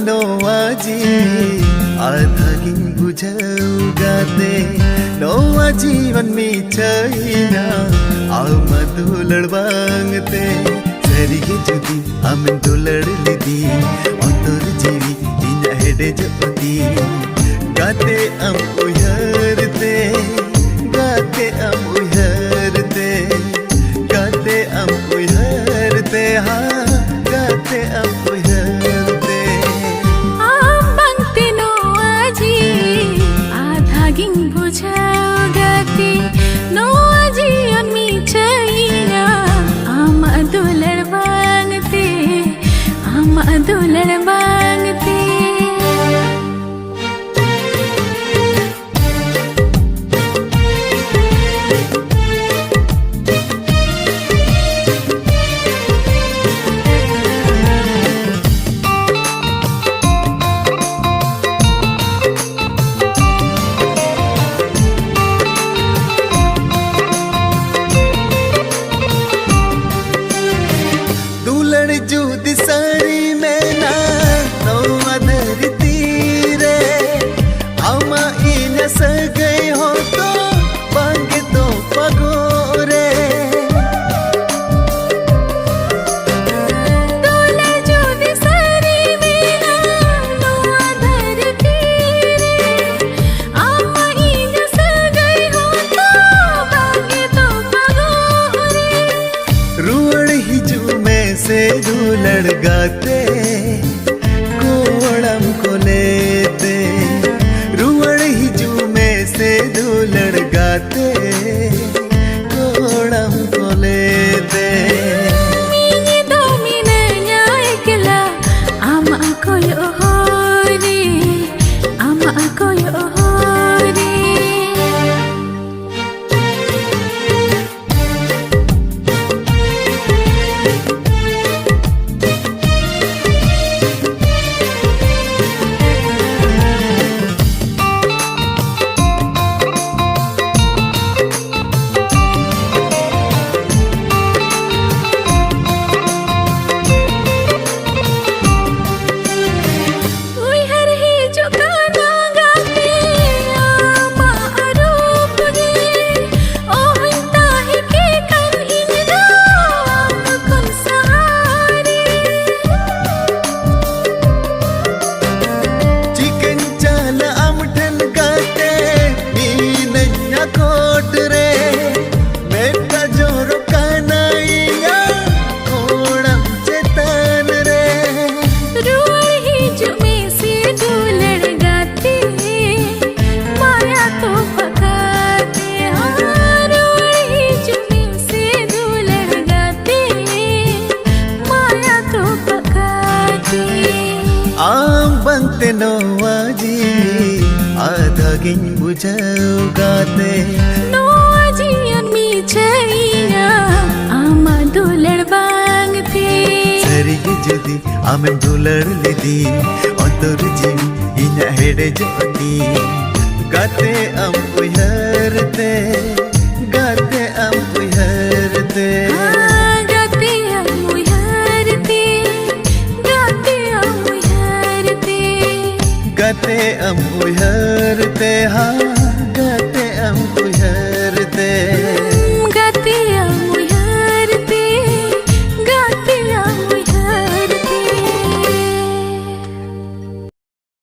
नोआजी आधागिन बुझाऊ गाते नोआ जीवन मिछाइना आमा दुलड़ बांगते सरिगे जुदी आमें दुलड़ लिदी अंतर जीवी इना हेडे जोदी गाते अम उयरते गाते अम उयरते गाते अम उयरते हाँ गाते अम उयरते बंगते नोआजी आधागिन बुझाऊ गाते नोआजी अन्मी चाहिना आमा दुलड़ बांगते दुलड़ जुदी सारी में ना नोआ धरती रे आमा इन सगई हो तो बांगे तो पगोरे दुलड़ जुदी सारी में ना नोआ धरती रे आमा इन सगई हो तो बांगे तो पगोरे रुअड़ हिजू में से दुलड़ गाते कोड़म को लेते रुअड़ हिजू में से दुलड़ गाते कोड़म को लेते Mini dominanya ikla ama koyo hori Uihar hijo kana gate ama arup ge oh hinta hi ke kan inna kun sahari chicken चाल आमठन गाते नीनन्या कोट रे बेटा जोरो कानाइया कोड़म चेतन रे रुअड़ हिजो में से दुलड़ गाते माया तो पकाते हाँ रुअड़ हिजो में से दुलड़ गाते माया तो पकाते आम बनते नोआजी आधागिन बुझाऊ गाते नोआजी अन्मी चाहिना आमा दुलड़ बांगते सरिगे जुदी आमें दुलड़ लिदी अंतर जीवी इना हेडे जोदी गाते अम उयरते गाते अम उयरते